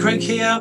Craig here.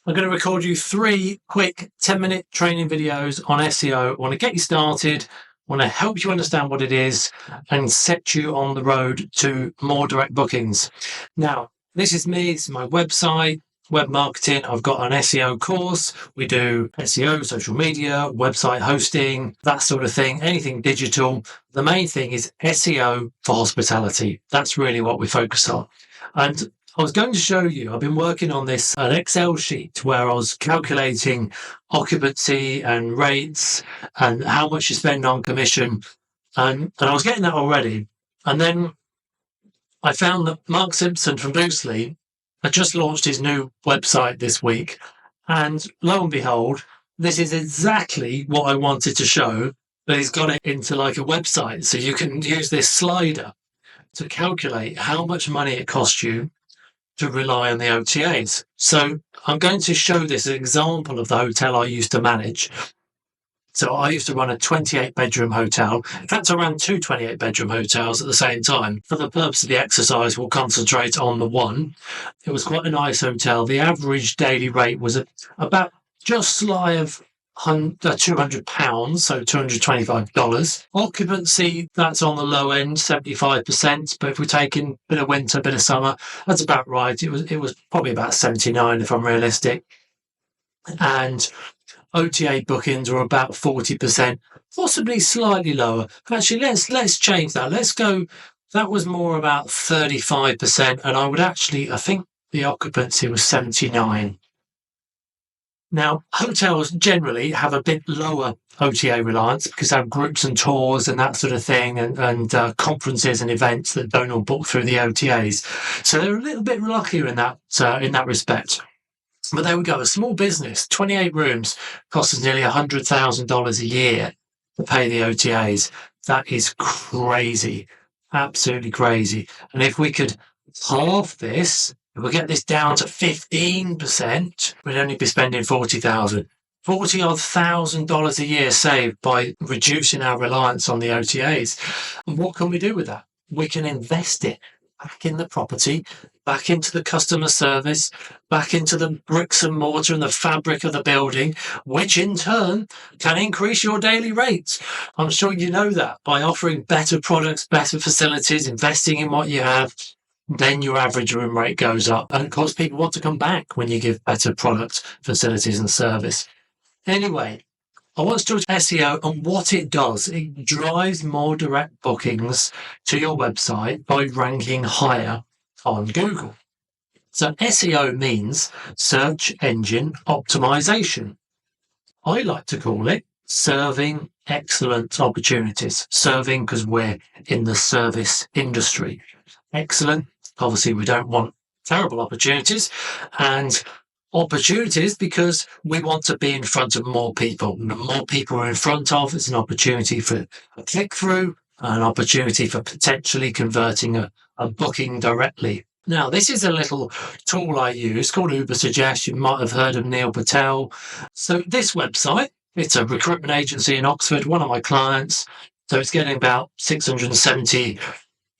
I'm going to record you 3 quick 10-minute training videos on SEO. I want to get you started, I want to help you understand what it is and set you on the road to more direct bookings. Now, this is me, it's my website, web marketing. I've got an SEO course. We do SEO, social media, website hosting, that sort of thing, anything digital. The main thing is SEO for hospitality. That's really what we focus on. And I was going to show you, I've been working on this, an Excel sheet where I was calculating occupancy and rates and how much you spend on commission. And I was getting that already. And then I found that Mark Simpson from Boostly had just launched his new website this week. And lo and behold, this is exactly what I wanted to show, but he's got it into like a website. So you can use this slider to calculate how much money it costs you to rely on the OTAs. So I'm going to show this example of the hotel I used to manage. So I used to run a 28-bedroom hotel. In fact, I ran 2 28-bedroom hotels at the same time. For the purpose of the exercise, we'll concentrate on the one. It was quite a nice hotel. The average daily rate was about just sly of £200, so $225. Occupancy, that's on the low end, 75%. But if we're taking a bit of winter, a bit of summer, that's about right. It was probably about 79 if I'm realistic. And OTA bookings were about 40%, possibly slightly lower. Actually, let's change that. Let's go. That was more about 35%, and I think the occupancy was 79. Now, hotels generally have a bit lower OTA reliance because they have groups and tours and that sort of thing, and conferences and events that don't all book through the OTAs. So they're a little bit luckier in that respect. But there we go. A small business, 28 rooms, costs us nearly $100,000 a year to pay the OTAs. That is crazy, absolutely crazy. And if we could halve this, if we get this down to 15%, we'd only be spending $40,000. $40,000 a year saved by reducing our reliance on the OTAs. And what can we do with that? We can invest it back in the property, back into the customer service, back into the bricks and mortar and the fabric of the building, which in turn can increase your daily rates. I'm sure you know that by offering better products, better facilities, investing in what you have, then your average room rate goes up. And of course, people want to come back when you give better products, facilities and service. Anyway, I want to talk about SEO and what it does. It drives more direct bookings to your website by ranking higher on Google. So SEO means search engine optimization. I like to call it serving excellent opportunities. Serving because we're in the service industry. Excellent. Obviously, we don't want terrible opportunities, and opportunities because we want to be in front of more people. The more people we're in front of, it's an opportunity for a click-through, an opportunity for potentially converting a booking directly. Now, this is a little tool I use called UberSuggest. You might have heard of Neil Patel. So this website, it's a recruitment agency in Oxford, one of my clients. So it's getting about 670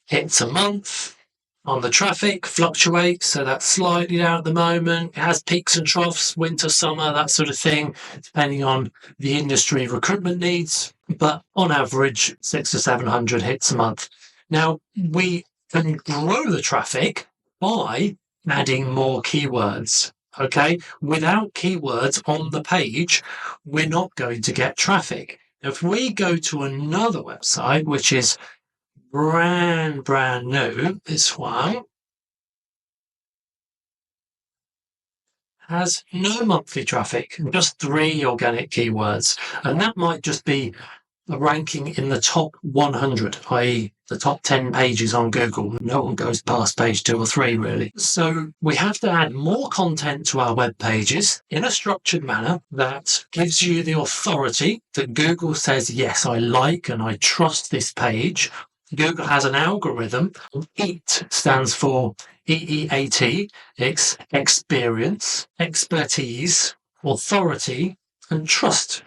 hits a month. On the traffic, fluctuates, so that's slightly down at the moment. It has peaks and troughs, winter, summer, that sort of thing, depending on the industry recruitment needs. But on average, 600 to 700 hits a month. Now, we can grow the traffic by adding more keywords. Okay, without keywords on the page, we're not going to get traffic. If we go to another website, which is brand new, this one has no monthly traffic, just 3 organic keywords. And that might just be a ranking in the top 100, i.e. the top 10 pages on Google. No one goes past page 2 or 3, really. So we have to add more content to our web pages in a structured manner that gives you the authority that Google says, yes, I like and I trust this page. Google has an algorithm. EAT stands for EEAT. It's experience, expertise, authority, and trust.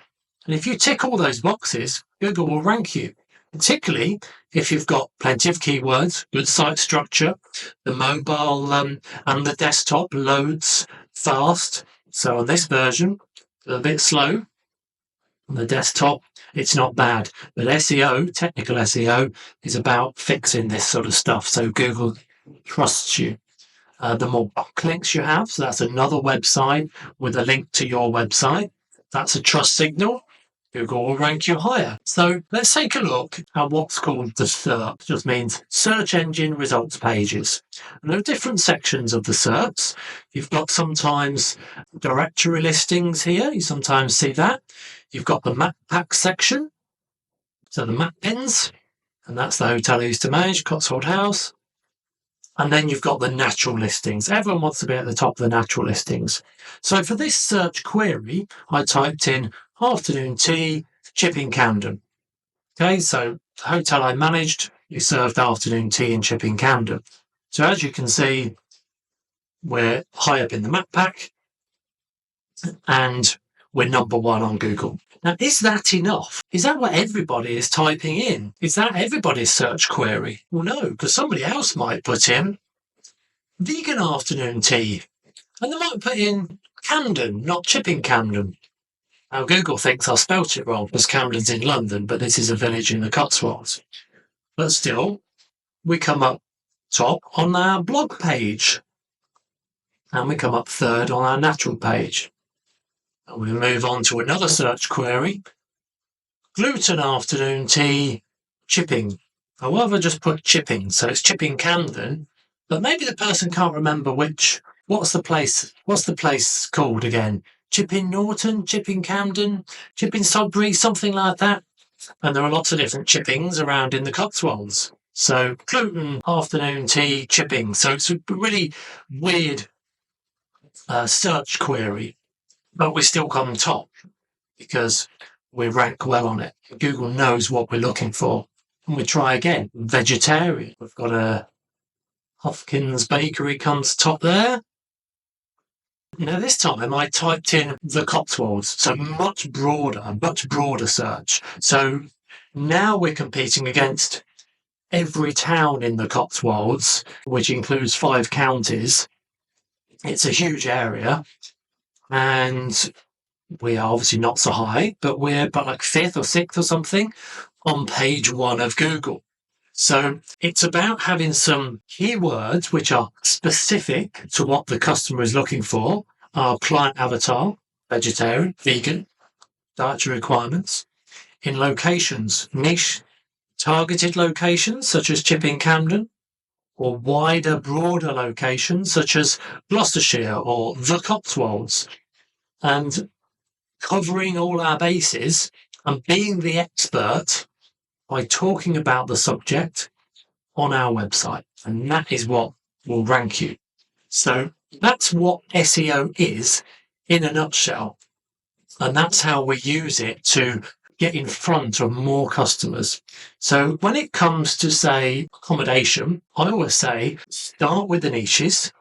And if you tick all those boxes, Google will rank you, particularly if you've got plenty of keywords, good site structure, the mobile and the desktop loads fast. So on this version, a bit slow. On the desktop, it's not bad. But SEO, technical SEO, is about fixing this sort of stuff. So Google trusts you. The more backlinks you have, so that's another website with a link to your website. That's a trust signal. Google will rank you higher. So let's take a look at what's called the SERP. It just means search engine results pages. And there are different sections of the SERPs. You've got sometimes directory listings here. You sometimes see that. You've got the map pack section. So the map pins, and that's the hotel I used to manage, Cotswold House. And then you've got the natural listings. Everyone wants to be at the top of the natural listings. So for this search query, I typed in afternoon tea, Chipping Camden. Okay, so the hotel I managed, we served afternoon tea in Chipping Camden. So as you can see, we're high up in the map pack and we're number one on Google. Now, is that enough? Is that what everybody is typing in? Is that everybody's search query? Well, no, because somebody else might put in vegan afternoon tea, and they might put in Camden, not Chipping Camden. Now, Google thinks I spelt it wrong because Camden's in London, but this is a village in the Cotswolds. But still, we come up top on our blog page, and we come up third on our natural page. And we move on to another search query. Gluten afternoon tea, Chipping. However, just put Chipping, so it's Chipping Camden, but maybe the person can't remember what's the place called again? Chipping Norton, Chipping Camden, Chipping Sudbury, something like that. And there are lots of different Chippings around in the Cotswolds. So gluten afternoon tea, Chipping. So it's a really weird search query. But we still come top because we rank well on it. Google knows what we're looking for. And we try again. Vegetarian. We've got a Hopkins Bakery comes top there. Now this time I typed in the Cotswolds, so much broader search. So now we're competing against every town in the Cotswolds, which includes 5 counties. It's a huge area. And we are obviously not so high, but we're like 5th or 6th or something on page 1 of Google. So it's about having some keywords which are specific to what the customer is looking for. Our client avatar, vegetarian, vegan, dietary requirements. In locations, niche, targeted locations such as Chipping Camden, or wider, broader locations such as Gloucestershire or the Cotswolds. And covering all our bases and being the expert by talking about the subject on our website. And that is what will rank you. So that's what SEO is in a nutshell. And that's how we use it to get in front of more customers. So when it comes to, say, accommodation, I always say start with the niches.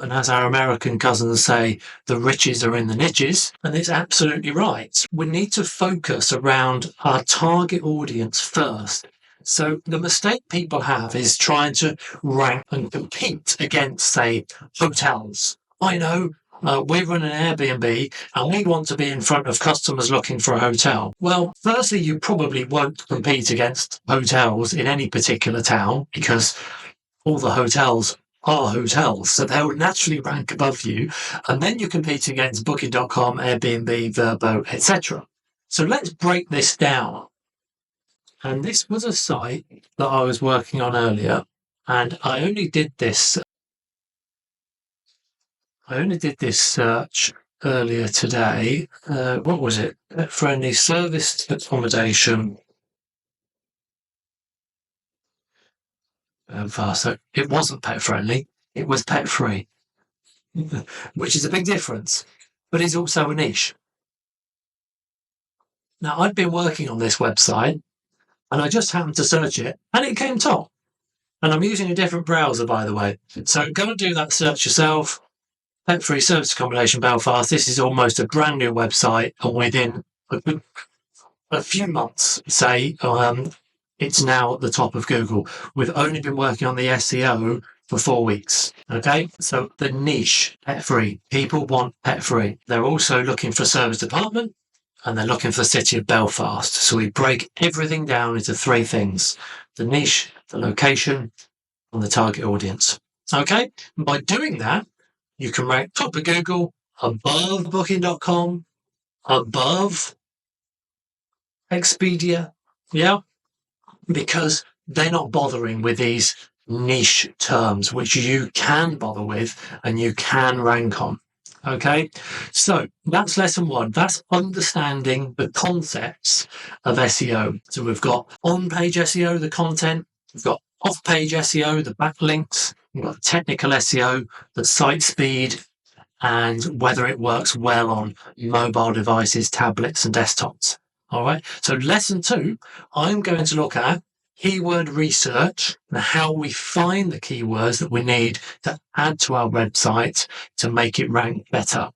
And as our American cousins say, the riches are in the niches. And it's absolutely right. We need to focus around our target audience first. So the mistake people have is trying to rank and compete against, say, hotels. I know we run an Airbnb and we want to be in front of customers looking for a hotel. Well, firstly, you probably won't compete against hotels in any particular town because all the hotels are hotels, so they will naturally rank above you, and then you compete against Booking.com, Airbnb, Vrbo, etc. So let's break this down. And this was a site that I was working on earlier, and I only did this search earlier today. What was it? Pet-friendly serviced accommodation. So it wasn't pet friendly, it was pet free, which is a big difference, but it's also a niche. Now, I'd been working on this website and I just happened to search it and it came top. And I'm using a different browser, by the way. So go and do that search yourself. Pet free service accommodation Belfast. This is almost a brand new website, and within a few months, say, it's now at the top of Google. We've only been working on the SEO for 4 weeks. Okay, so the niche, pet-free. People want pet-free. They're also looking for service department, and they're looking for the city of Belfast. So we break everything down into 3 things: the niche, the location, and the target audience. Okay, and by doing that, you can rank top of Google, above booking.com, above Expedia. Yeah, because they're not bothering with these niche terms, which you can bother with and you can rank on. Okay, so that's lesson 1. That's understanding the concepts of SEO. So we've got on-page SEO, the content. We've got off-page SEO, the backlinks. We've got technical SEO, the site speed, and whether it works well on mobile devices, tablets, and desktops. All right. So lesson 2, I'm going to look at keyword research and how we find the keywords that we need to add to our website to make it rank better.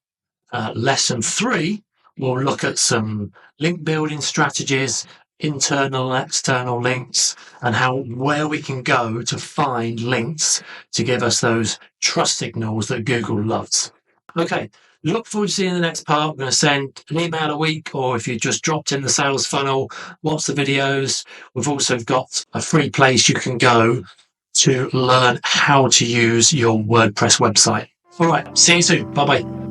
Lesson 3, we'll look at some link building strategies, internal and external links, and where we can go to find links to give us those trust signals that Google loves. Okay, look forward to seeing the next part. I'm going to send an email a week, or if you just dropped in the sales funnel, watch the videos. We've also got a free place you can go to learn how to use your WordPress website. All right, see you soon. Bye-bye.